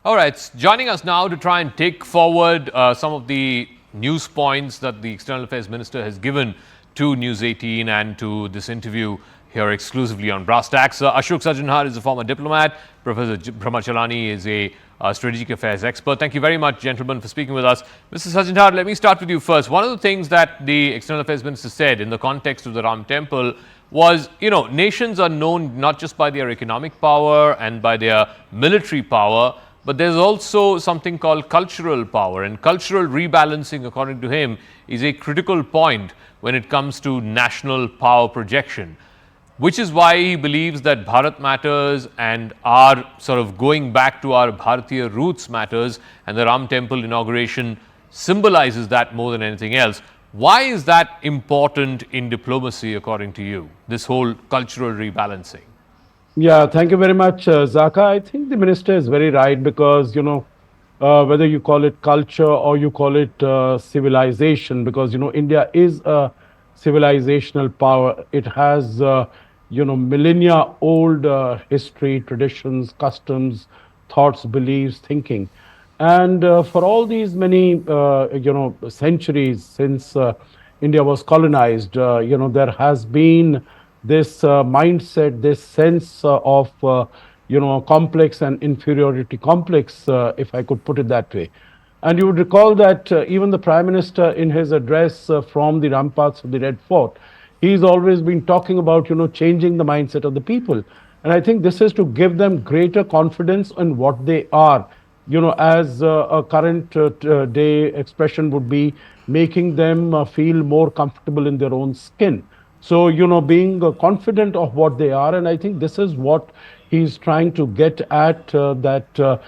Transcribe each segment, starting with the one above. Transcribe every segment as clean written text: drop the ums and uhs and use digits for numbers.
All right, joining us now to try and take forward some of the news points that the External Affairs Minister has given to News 18 and to this interview here exclusively on Brass Tacks. Ashok Sajjanhar is a former diplomat. Professor Former Chellaney is a strategic affairs expert. Thank you very much, gentlemen, for speaking with us. Mr. Sajjanhar, let me start with you first. One of the things that the External Affairs Minister said in the context of the Ram Temple was, nations are known not just by their economic power and by their military power, but there's also something called cultural power, and cultural rebalancing, according to him, is a critical point when it comes to national power projection, which is why he believes that Bharat matters and our sort of going back to our Bharatiya roots matters, and the Ram Temple inauguration symbolizes that more than anything else. Why is that important in diplomacy, according to you, this whole cultural rebalancing? Yeah, thank you very much, Zaka. I think the minister is very right because, whether you call it culture or you call it civilization, because, India is a civilizational power. It has, millennia old history, traditions, customs, thoughts, beliefs, thinking. And for all these many, centuries since India was colonized, there has been this mindset, this sense of, complex and inferiority complex, if I could put it that way. And you would recall that even the Prime Minister in his address from the ramparts of the Red Fort, he's always been talking about, changing the mindset of the people. And I think this is to give them greater confidence in what they are. As a current day expression would be, making them feel more comfortable in their own skin. So, being confident of what they are. And I think this is what he's trying to get at, that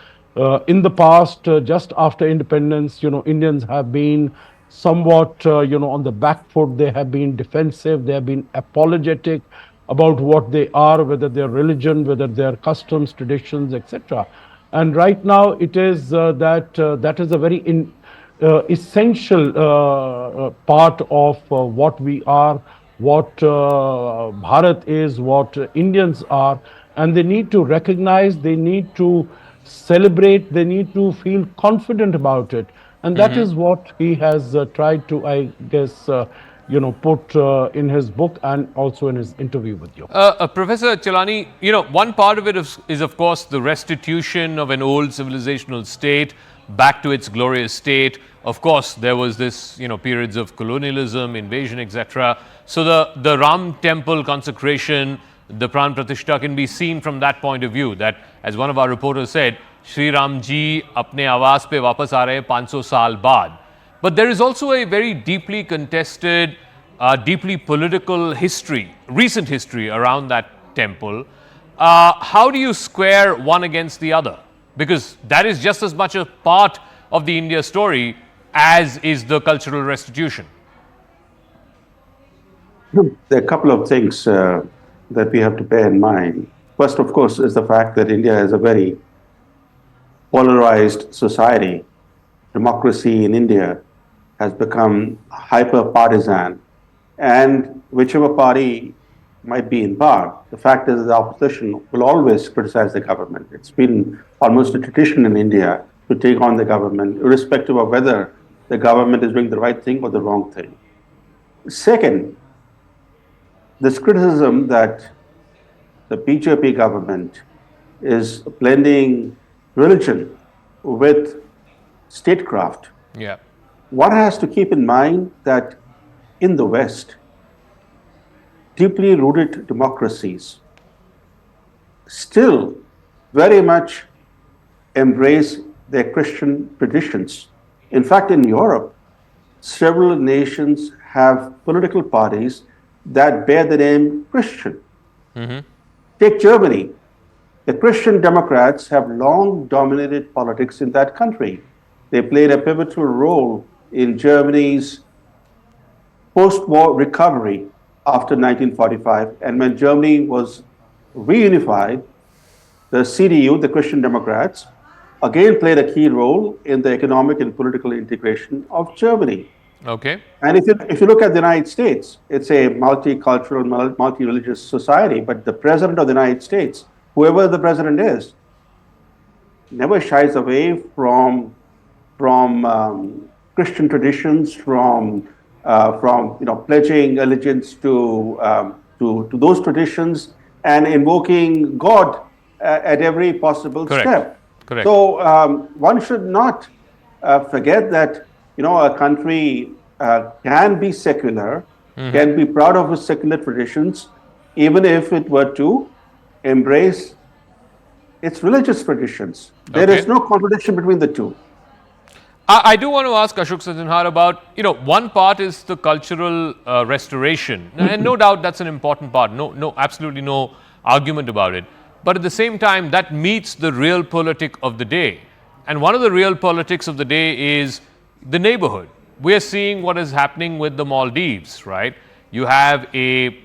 in the past, just after independence, Indians have been somewhat, on the back foot. They have been defensive. They have been apologetic about what they are, whether their religion, whether their customs, traditions, etc. And right now, it is that is a very essential part of what we are, what Bharat is, what Indians are, and they need to recognize, they need to celebrate, they need to feel confident about it. And that is what he has tried to, I guess, put in his book and also in his interview with you. Professor Chellaney, one part of it is, of course, the restitution of an old civilizational state back to its glorious state. Of course, there was this, periods of colonialism, invasion, etc. So the Ram Temple consecration, the Pran Pratishtha can be seen from that point of view, that as one of our reporters said, Shri Ram ji apne awas pe wapas aa rahe 500 saal baad. But there is also a very deeply contested, deeply political history, recent history around that temple. How do you square one against the other? Because that is just as much a part of the India story as is the cultural restitution. There are a couple of things that we have to bear in mind. First, of course, is the fact that India is a very polarized society. Democracy in India has become hyper-partisan, and whichever party might be in power, the fact is that the opposition will always criticize the government. It's been almost a tradition in India to take on the government, irrespective of whether the government is doing the right thing or the wrong thing. Second, this criticism that the BJP government is blending religion with statecraft. Yeah. One has to keep in mind that in the West, deeply rooted democracies still very much embrace their Christian traditions. In fact, in Europe, several nations have political parties that bear the name Christian. Take Germany. The Christian Democrats have long dominated politics in that country. They played a pivotal role in Germany's post-war recovery after 1945. And when Germany was reunified, the CDU, the Christian Democrats, again played a key role in the economic and political integration of Germany. Okay. And if you look at the United States, it's a multicultural, multi-religious society, but the president of the United States, whoever the president is, never shies away from Christian traditions, from pledging allegiance to those traditions and invoking God at every possible Correct. step. Correct. So one should not forget that a country can be secular, can be proud of its secular traditions, even if it were to embrace its religious traditions. There Okay. is no contradiction between the two. I do want to ask Ashok Sajjanhar about, one part is the cultural restoration, and no doubt that's an important part. No, absolutely no argument about it. But at the same time, that meets the real politic of the day. And one of the real politics of the day is the neighborhood. We are seeing what is happening with the Maldives, right? You have an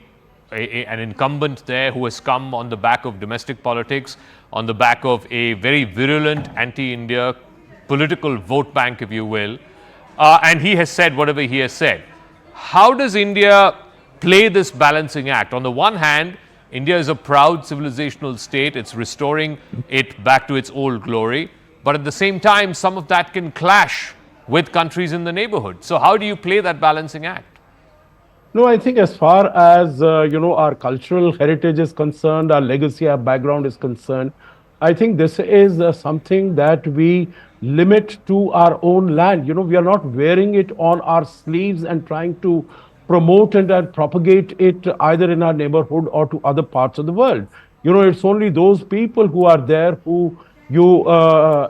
incumbent there who has come on the back of domestic politics, on the back of a very virulent anti-India political vote bank, if you will, and he has said whatever he has said. How does India play this balancing act? On the one hand, India is a proud civilizational state, it's restoring it back to its old glory, but at the same time, some of that can clash with countries in the neighborhood. So, how do you play that balancing act? No, I think as far as our cultural heritage is concerned, our legacy, our background is concerned, I think this is something that we limit to our own land. We are not wearing it on our sleeves and trying to promote it and propagate it either in our neighborhood or to other parts of the world. It's only those people who are there who you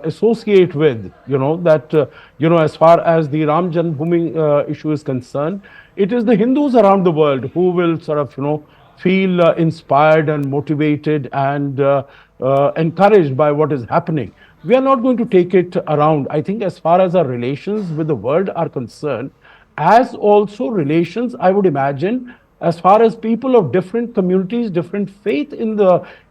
associate with, as far as the Ram Janmabhoomi issue is concerned, it is the Hindus around the world who will sort of, feel inspired and motivated and encouraged by what is happening. We are not going to take it around. I think as far as our relations with the world are concerned, as also relations, I would imagine, as far as people of different communities, different faith in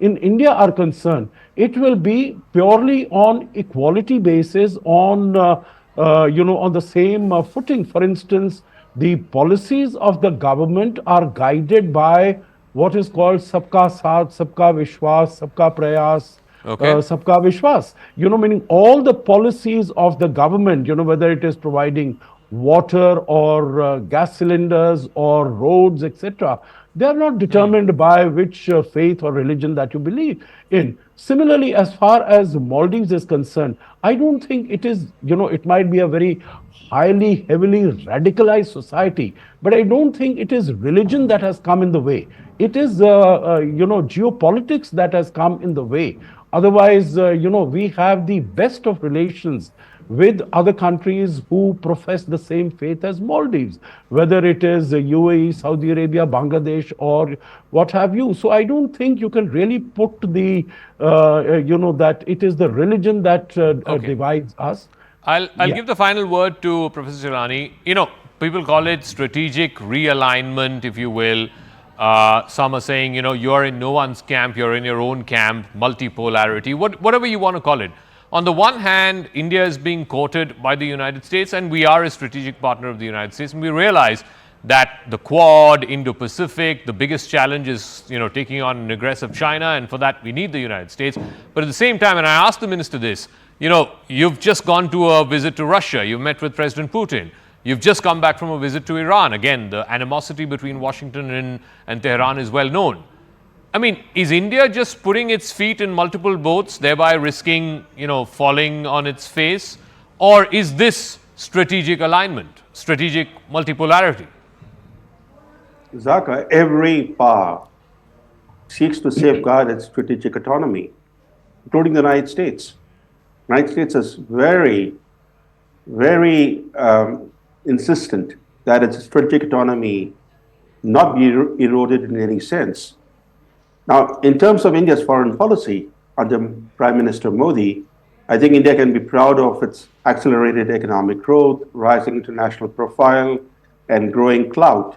India are concerned, it will be purely on equality basis, on the same footing. For instance, the policies of the government are guided by what is called Sabka Saath, Sabka Vishwas, Sabka Prayas, Okay. Sabka Vishwas. Meaning all the policies of the government, whether it is providing water or gas cylinders or roads, etc., they are not determined by which faith or religion that you believe in. Similarly, as far as Maldives is concerned, I don't think it is, it might be a very highly, heavily radicalized society, but I don't think it is religion that has come in the way. It is, geopolitics that has come in the way. Otherwise, we have the best of relations with other countries who profess the same faith as Maldives, whether it is UAE, Saudi Arabia, Bangladesh, or what have you. So I don't think you can really put that it is the religion that Okay. divides us. I'll Yeah. give the final word to Professor Chellaney. People call it strategic realignment, if you will. Some are saying, you're in no one's camp, you're in your own camp, multipolarity, whatever you want to call it. On the one hand, India is being courted by the United States, and we are a strategic partner of the United States. And we realize that the Quad, Indo-Pacific, the biggest challenge is, taking on an aggressive China, and for that we need the United States. But at the same time, and I asked the minister this, you've just gone to a visit to Russia, you've met with President Putin. You've just come back from a visit to Iran. Again, the animosity between Washington and Tehran is well known. I mean, is India just putting its feet in multiple boats, thereby risking, falling on its face? Or is this strategic alignment, strategic multipolarity? Zaka, every power seeks to safeguard its strategic autonomy, including the United States. The United States is very, very insistent that its strategic autonomy not be eroded in any sense. Now, in terms of India's foreign policy under Prime Minister Modi, I think India can be proud of its accelerated economic growth, rising international profile, and growing clout.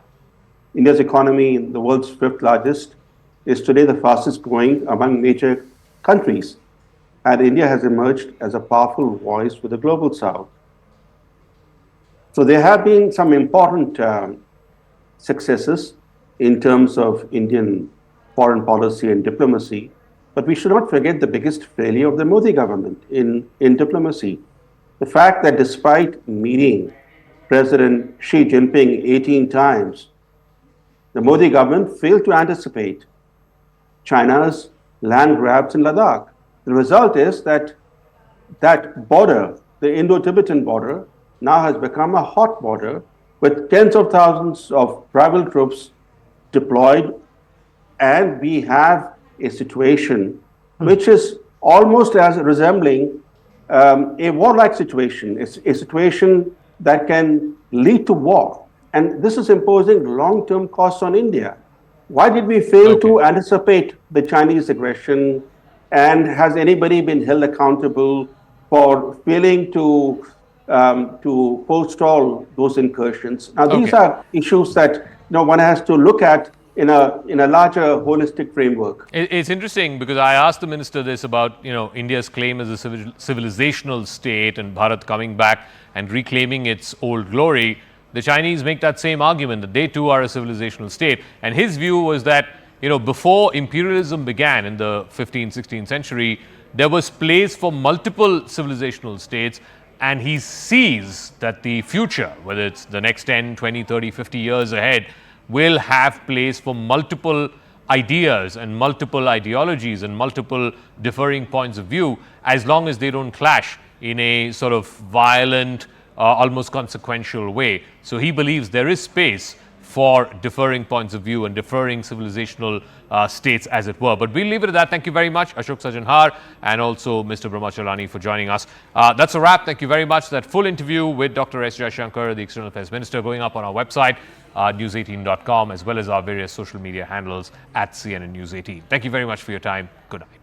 India's economy, the world's fifth largest, is today the fastest growing among major countries, and India has emerged as a powerful voice for the global south. So there have been some important successes in terms of Indian foreign policy and diplomacy. But we should not forget the biggest failure of the Modi government in diplomacy. The fact that despite meeting President Xi Jinping 18 times, the Modi government failed to anticipate China's land grabs in Ladakh. The result is that that border, the Indo-Tibetan border, now has become a hot border with tens of thousands of tribal troops deployed, and we have a situation which is almost as resembling a warlike situation. It's a situation that can lead to war. And this is imposing long-term costs on India. Why did we fail to anticipate the Chinese aggression? And has anybody been held accountable for failing to forestall those incursions? Now, these are issues that one has to look at in a larger holistic framework. It's interesting because I asked the minister this about India's claim as a civilizational state and Bharat coming back and reclaiming its old glory. The Chinese make that same argument that they too are a civilizational state, and his view was that before imperialism began in the 15th, 16th century, there was place for multiple civilizational states, and he sees that the future, whether it's the next 10, 20, 30, 50 years ahead, will have place for multiple ideas and multiple ideologies and multiple differing points of view, as long as they don't clash in a sort of violent, almost consequential way. So he believes there is space for differing points of view and differing civilizational states, as it were. But we'll leave it at that. Thank you very much, Ashok Sajjanhar, and also Mr. Diplomat Chellaney, for joining us. That's a wrap. Thank you very much. That full interview with Dr. S. Jaishankar, the External Affairs Minister, going up on our website, news18.com, as well as our various social media handles at CNN News 18. Thank you very much for your time. Good night.